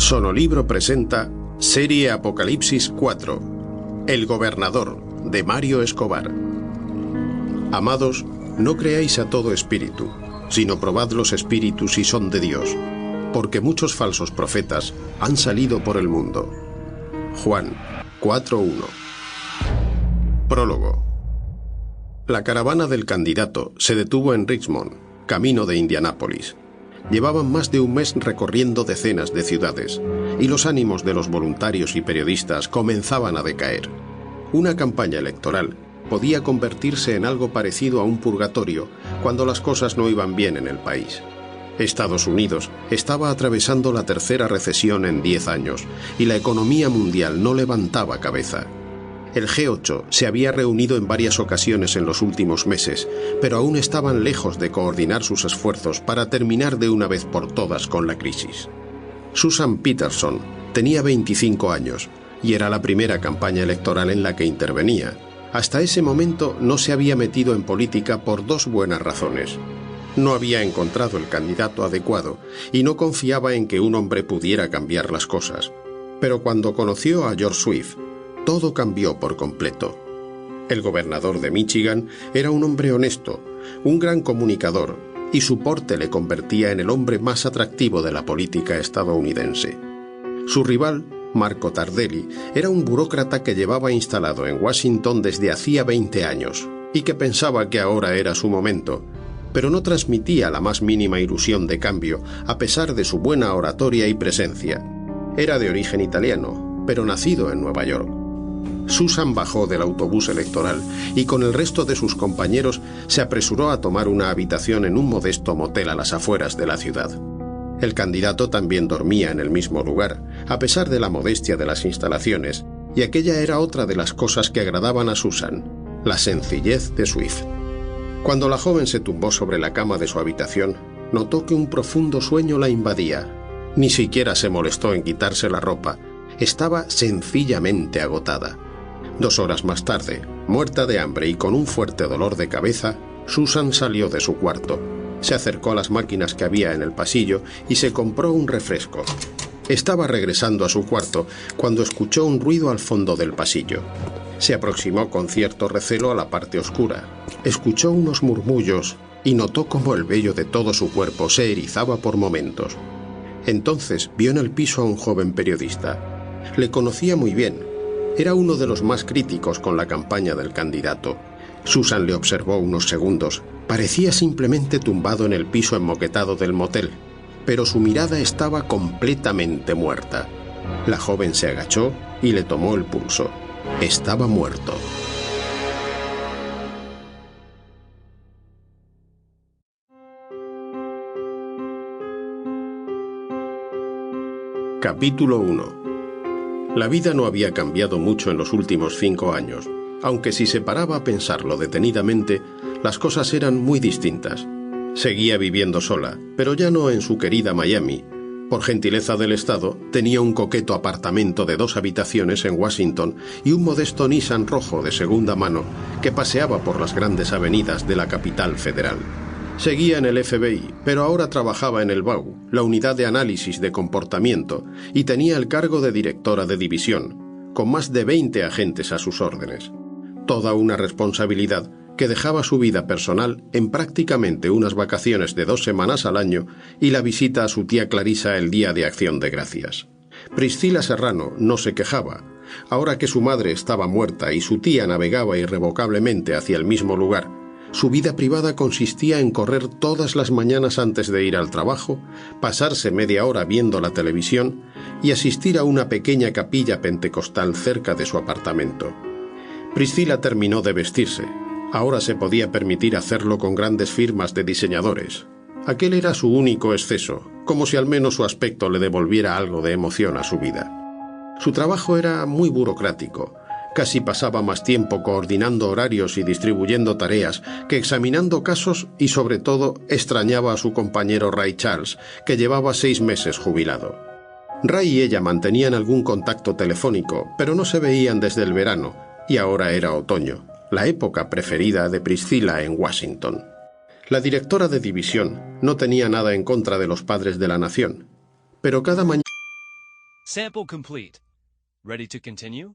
Sonolibro presenta Serie Apocalipsis 4, El Gobernador, de Mario Escobar. Amados, no creáis a todo espíritu, sino probad los espíritus si son de Dios, porque muchos falsos profetas han salido por el mundo. Juan 4:1. Prólogo. La caravana del candidato se detuvo en Richmond, camino de Indianápolis. Llevaban más de un mes recorriendo decenas de ciudades, y los ánimos de los voluntarios y periodistas comenzaban a decaer. Una campaña electoral podía convertirse en algo parecido a un purgatorio cuando las cosas no iban bien en el país. Estados Unidos estaba atravesando la tercera recesión en 10 años, y la economía mundial no levantaba cabeza. El G8 se había reunido en varias ocasiones en los últimos meses, pero aún estaban lejos de coordinar sus esfuerzos para terminar de una vez por todas con la crisis. Susan Peterson tenía 25 años y era la primera campaña electoral en la que intervenía. Hasta ese momento no se había metido en política por dos buenas razones. No había encontrado el candidato adecuado y no confiaba en que un hombre pudiera cambiar las cosas. Pero cuando conoció a George Swift, todo cambió por completo. El gobernador de Michigan era un hombre honesto, un gran comunicador, y su porte le convertía en el hombre más atractivo de la política estadounidense. Su rival, Marco Tardelli, era un burócrata que llevaba instalado en Washington desde hacía 20 años, y que pensaba que ahora era su momento, pero no transmitía la más mínima ilusión de cambio, a pesar de su buena oratoria y presencia. Era de origen italiano, pero nacido en Nueva York. Susan bajó del autobús electoral y con el resto de sus compañeros se apresuró a tomar una habitación en un modesto motel a las afueras de la ciudad. El candidato también dormía en el mismo lugar, a pesar de la modestia de las instalaciones, y aquella era otra de las cosas que agradaban a Susan, la sencillez de Swift. Cuando la joven se tumbó sobre la cama de su habitación, notó que un profundo sueño la invadía. Ni siquiera se molestó en quitarse la ropa. Estaba sencillamente agotada. 2 horas más tarde, muerta de hambre y con un fuerte dolor de cabeza, Susan salió de su cuarto. Se acercó a las máquinas que había en el pasillo y se compró un refresco. Estaba regresando a su cuarto cuando escuchó un ruido al fondo del pasillo. Se aproximó con cierto recelo a la parte oscura. Escuchó unos murmullos y notó cómo el vello de todo su cuerpo se erizaba por momentos. Entonces vio en el piso a un joven periodista. Le conocía muy bien. Era uno de los más críticos con la campaña del candidato. Susan le observó unos segundos. Parecía simplemente tumbado en el piso enmoquetado del motel, pero su mirada estaba completamente muerta. La joven se agachó y le tomó el pulso. Estaba muerto. Capítulo 1. La vida no había cambiado mucho en los últimos 5 años, aunque si se paraba a pensarlo detenidamente, las cosas eran muy distintas. Seguía viviendo sola, pero ya no en su querida Miami. Por gentileza del Estado, tenía un coqueto apartamento de 2 habitaciones en Washington y un modesto Nissan rojo de segunda mano que paseaba por las grandes avenidas de la capital federal. Seguía en el FBI, pero ahora trabajaba en el BAU, la unidad de análisis de comportamiento, y tenía el cargo de directora de división, con más de 20 agentes a sus órdenes. Toda una responsabilidad que dejaba su vida personal en prácticamente unas vacaciones de 2 semanas al año y la visita a su tía Clarisa el Día de Acción de Gracias. Priscila Serrano no se quejaba. Ahora que su madre estaba muerta y su tía navegaba irrevocablemente hacia el mismo lugar, su vida privada consistía en correr todas las mañanas antes de ir al trabajo, pasarse media hora viendo la televisión y asistir a una pequeña capilla pentecostal cerca de su apartamento. Priscila terminó de vestirse. Ahora se podía permitir hacerlo con grandes firmas de diseñadores. Aquel era su único exceso, como si al menos su aspecto le devolviera algo de emoción a su vida. Su trabajo era muy burocrático. Casi pasaba más tiempo coordinando horarios y distribuyendo tareas que examinando casos y, sobre todo, extrañaba a su compañero Ray Charles, que llevaba 6 meses jubilado. Ray y ella mantenían algún contacto telefónico, pero no se veían desde el verano, y ahora era otoño, la época preferida de Priscila en Washington. La directora de división no tenía nada en contra de los padres de la nación, pero cada mañana Sample complete. Ready to continue?